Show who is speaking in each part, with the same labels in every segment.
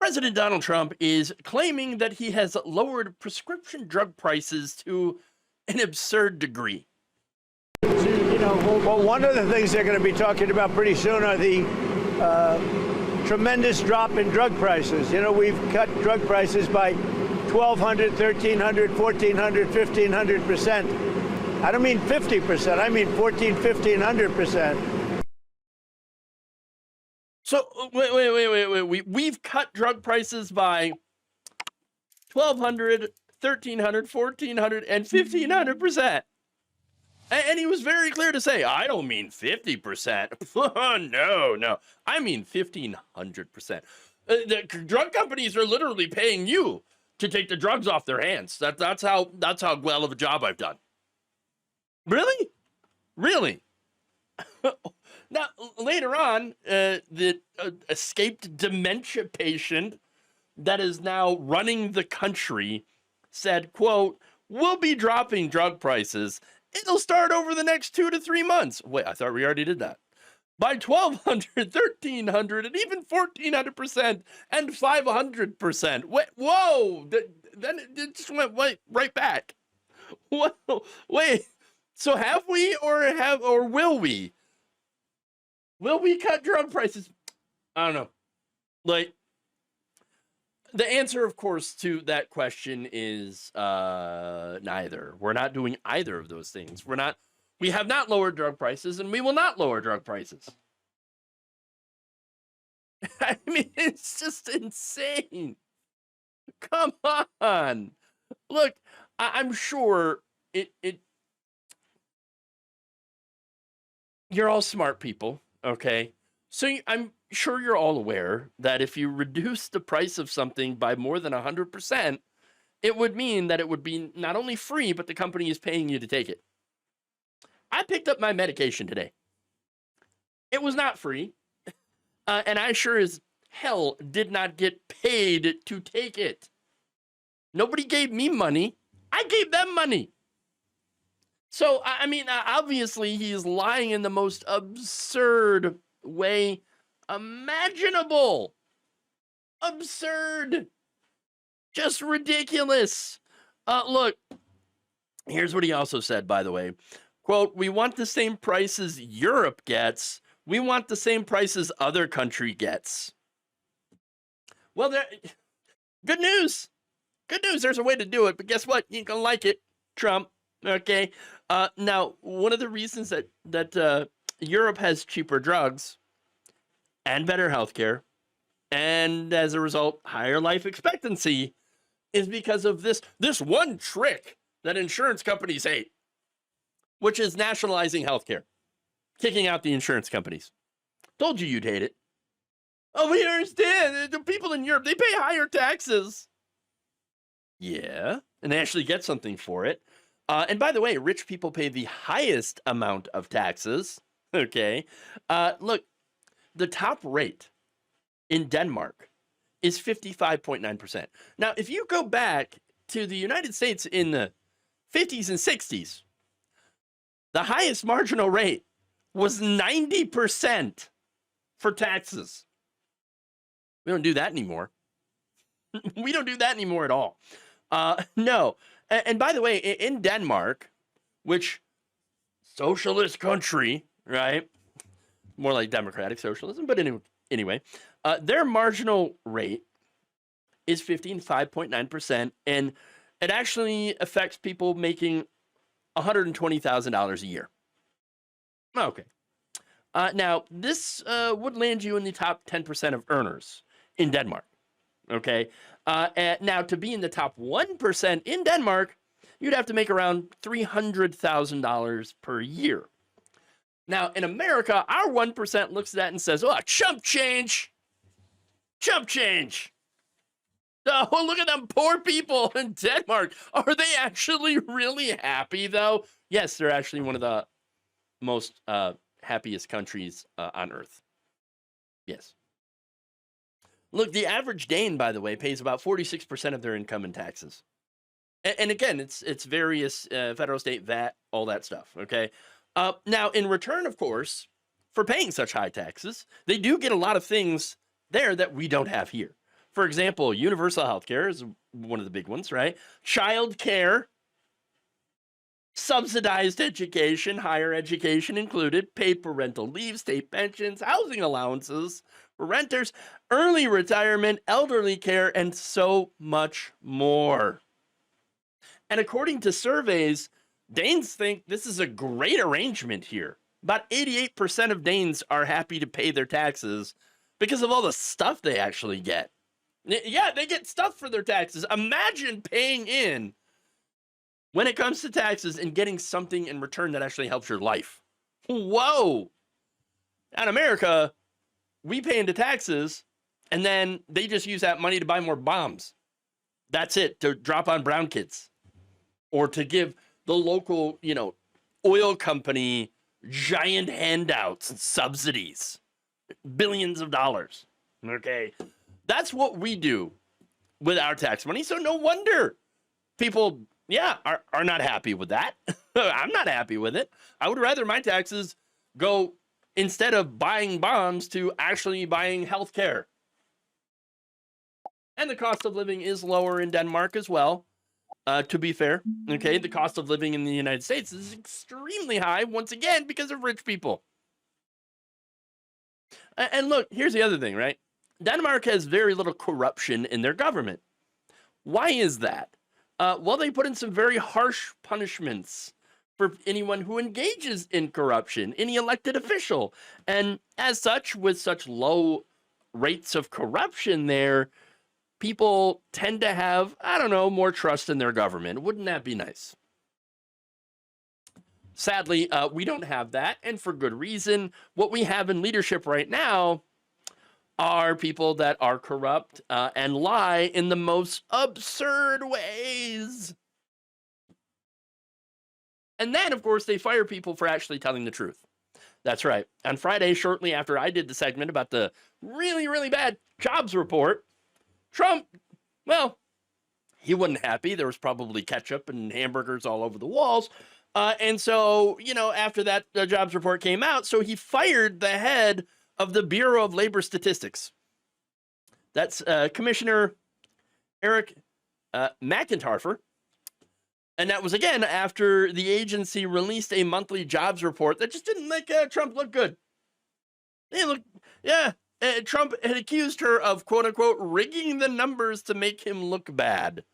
Speaker 1: President Donald Trump is claiming that he has lowered prescription drug prices to an absurd degree.
Speaker 2: Well, one of the things they're going to be talking about pretty soon are the tremendous drop in drug prices. We've cut drug prices by 1,200, 1,300, 1,400, 1,500%. I don't mean 50%. I mean 1,400, 1,500%.
Speaker 1: So wait. We've cut drug prices by 1,200, 1,300, 1,400, and 1,500%. And he was very clear to say, I don't mean 50%. No. I mean 1,500%. The drug companies are literally paying you to take the drugs off their hands. That's how well of a job I've done. Really? Now, later on, the escaped dementia patient that is now running the country said, quote, "We'll be dropping drug prices. It'll start over the next 2 to 3 months." Wait, I thought we already did that. By 1,200, 1,300, and even 1,400% and 500%. Whoa! Then it just went right back. Whoa, wait. So have we, or will we? Will we cut drug prices? I don't know. Like, the answer, of course, to that question is neither. We're not doing either of those things. We have not lowered drug prices, and we will not lower drug prices. I mean, it's just insane. Come on. Look, I'm sure you're all smart people, okay? So I'm sure you're all aware that if you reduce the price of something by more than 100%, it would mean that it would be not only free, but the company is paying you to take it. I picked up my medication today. It was not free, and I sure as hell did not get paid to take it. Nobody gave me money. I gave them money. So, I mean, obviously, he is lying in the most absurd way imaginable. Absurd. Just ridiculous. Look, here's what he also said, by the way. Quote, "We want the same prices Europe gets. We want the same prices other country gets." Well, good news. Good news. There's a way to do it, but guess what? You ain't gonna like it, Trump. Okay. Now, one of the reasons that Europe has cheaper drugs and better healthcare, and as a result, higher life expectancy, is because of this one trick that insurance companies hate, which is nationalizing healthcare, kicking out the insurance companies. Told you you'd hate it. Oh, we understand. The people in Europe, they pay higher taxes. Yeah, and they actually get something for it. And by the way, rich people pay the highest amount of taxes. Okay. Look, the top rate in Denmark is 55.9%. Now, if you go back to the United States in the 50s and 60s, the highest marginal rate was 90% for taxes. We don't do that anymore. We don't do that anymore at all. No. And by the way, in Denmark, which socialist country, right? More like democratic socialism, but anyway, their marginal rate is 15.9%, and it actually affects people making $120,000 a year. Okay. Now, this would land you in the top 10% of earners in Denmark. Okay. Now, to be in the top 1% in Denmark, you'd have to make around $300,000 per year. Now, in America, our 1% looks at that and says, "Oh, chump change. Chump change. Oh, look at them poor people in Denmark. Are they actually really happy, though?" Yes, they're actually one of the most happiest countries on earth. Yes. Look, the average Dane, by the way, pays about 46% of their income in taxes. And again, it's various federal, state, VAT, all that stuff, okay? Now, in return, of course, for paying such high taxes, they do get a lot of things there that we don't have here. For example, universal health care is one of the big ones, right? Child care, subsidized education, higher education included, paid parental leave, state pensions, housing allowances for renters, early retirement, elderly care, and so much more. And according to surveys, Danes think this is a great arrangement here. About 88% of Danes are happy to pay their taxes because of all the stuff they actually get. Yeah, they get stuff for their taxes. Imagine paying in when it comes to taxes and getting something in return that actually helps your life. Whoa. In America, we pay into taxes and then they just use that money to buy more bombs. That's it, to drop on brown kids or to give the local, oil company giant handouts and subsidies, billions of dollars. Okay. That's what we do with our tax money. So no wonder people, are not happy with that. I'm not happy with it. I would rather my taxes go, instead of buying bombs, to actually buying health care. And the cost of living is lower in Denmark as well, to be fair. Okay, the cost of living in the United States is extremely high, once again, because of rich people. And look, here's the other thing, right? Denmark has very little corruption in their government. Why is that? Well, they put in some very harsh punishments for anyone who engages in corruption, any elected official. And as such, with such low rates of corruption there, people tend to have, more trust in their government. Wouldn't that be nice? Sadly, we don't have that, and for good reason. What we have in leadership right now are people that are corrupt and lie in the most absurd ways. And then, of course, they fire people for actually telling the truth. That's right. On Friday, shortly after I did the segment about the really, really bad jobs report, Trump, well, he wasn't happy. There was probably ketchup and hamburgers all over the walls. And so, after that jobs report came out, so he fired the head of the Bureau of Labor Statistics. That's Commissioner Eric McIntyre. And that was, again, after the agency released a monthly jobs report that just didn't make Trump look good. Trump had accused her of, quote unquote, rigging the numbers to make him look bad.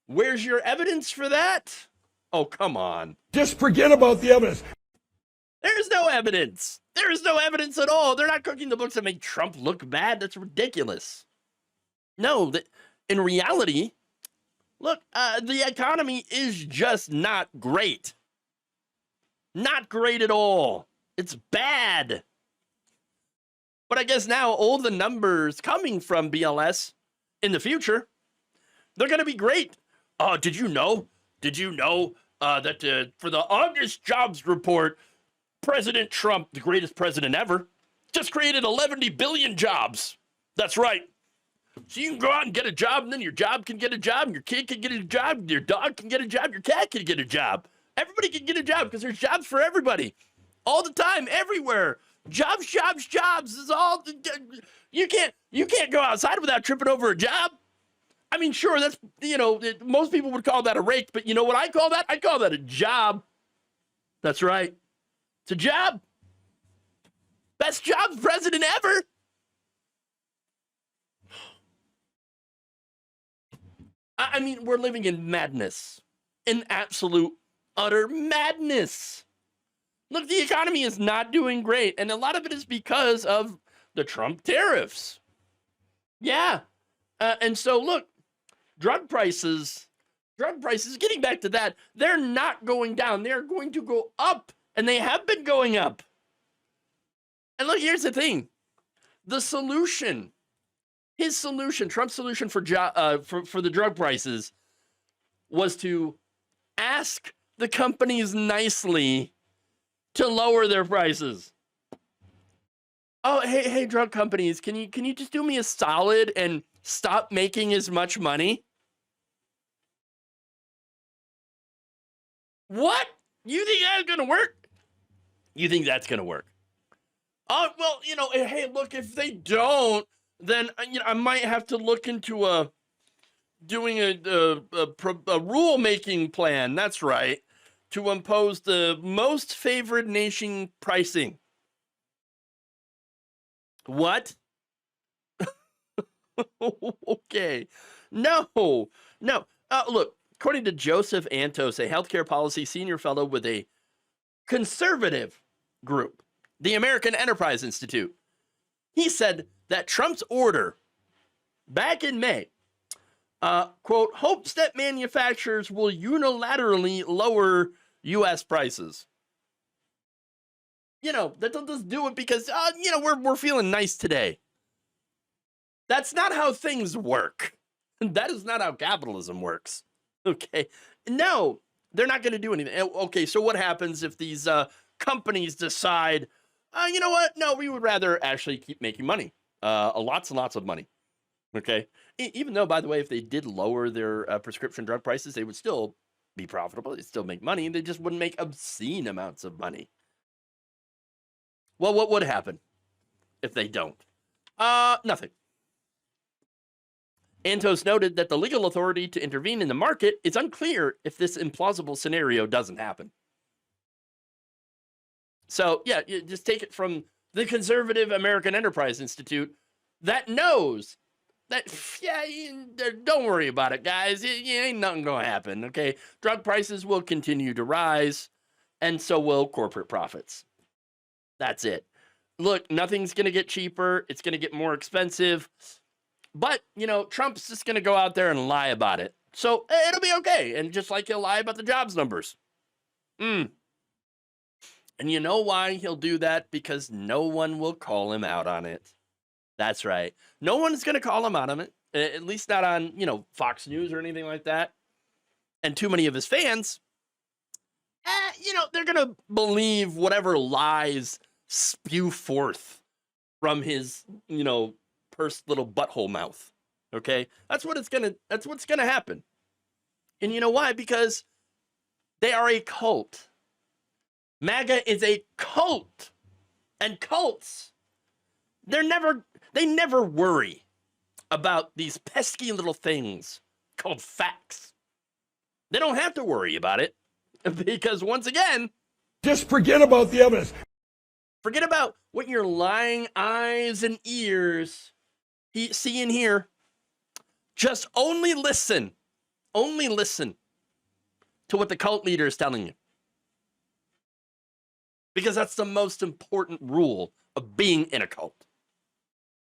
Speaker 1: Where's your evidence for that? Oh, come on.
Speaker 3: Just forget about the evidence.
Speaker 1: There's no evidence. There is no evidence at all. They're not cooking the books to make Trump look bad. That's ridiculous. No, in reality, look, the economy is just not great. Not great at all. It's bad. But I guess now all the numbers coming from BLS in the future, they're going to be great. Did you know that for the August jobs report, President Trump, the greatest president ever, just created 11 billion jobs. That's right. So you can go out and get a job, and then your job can get a job, and your kid can get a job, your dog can get a job, your cat can get a job. Everybody can get a job because there's jobs for everybody. All the time, everywhere. Jobs, jobs, jobs is all. You can't go outside without tripping over a job. I mean, sure, that's, most people would call that a rake, but you know what I call that? I call that a job. That's right. It's a job. Best jobs president ever. I mean, we're living in madness. In absolute, utter madness. Look, the economy is not doing great, and a lot of it is because of the Trump tariffs. Yeah. And so, look, drug prices, getting back to that, they're not going down. They're going to go up, and they have been going up. And look, here's the thing. The solution, Trump's solution for the drug prices was to ask the companies nicely to lower their prices. Oh, hey, drug companies, can you just do me a solid and stop making as much money? What? You think that's going to work? You think that's going to work? Oh, well, hey, look, if they don't, then I might have to look into doing a rule-making plan. That's right, to impose the most favored nation pricing. What? Okay. No. Look, according to Joseph Antos, a healthcare policy senior fellow with a conservative group, the American Enterprise Institute, he said that Trump's order back in May, quote, hopes that manufacturers will unilaterally lower U.S. prices. That they'll just do it because, we're feeling nice today. That's not how things work. That is not how capitalism works. Okay. No, they're not going to do anything. Okay, so what happens if these companies decide, you know what? No, we would rather actually keep making money. Lots and lots of money. Okay. Even though, by the way, if they did lower their prescription drug prices, they would still be profitable. They'd still make money. They just wouldn't make obscene amounts of money. Well, what would happen if they don't? Nothing. Antos noted that the legal authority to intervene in the market is unclear if this implausible scenario doesn't happen. So, yeah, you just take it from the conservative American Enterprise Institute that knows that, don't worry about it, guys. Ain't nothing going to happen, okay? Drug prices will continue to rise, and so will corporate profits. That's it. Look, nothing's going to get cheaper. It's going to get more expensive. But, Trump's just going to go out there and lie about it. So it'll be okay. And just like he'll lie about the jobs numbers. And you know why he'll do that? Because no one will call him out on it. That's right. No one's going to call him out on it. At least not on, Fox News or anything like that. And too many of his fans, they're going to believe whatever lies spew forth from his, pursed little butthole mouth. Okay? That's what's going to happen. And you know why? Because they are a cult. MAGA is a cult. And cults, they never worry about these pesky little things called facts. They don't have to worry about it because, once again,
Speaker 3: just forget about the evidence.
Speaker 1: Forget about what your lying eyes and ears see and hear. Just only listen to what the cult leader is telling you. Because that's the most important rule of being in a cult.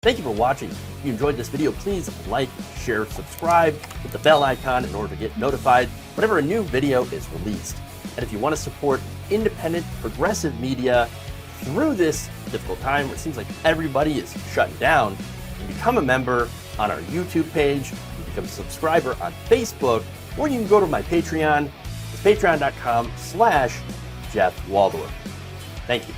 Speaker 1: Thank you for watching. If you enjoyed this video, please like, share, subscribe, hit the bell icon in order to get notified whenever a new video is released. And if you want to support independent, progressive media through this difficult time where it seems like everybody is shutting down, you can become a member on our YouTube page, you can become a subscriber on Facebook, or you can go to my Patreon. It's patreon.com/Jeff Waldorf. Thank you.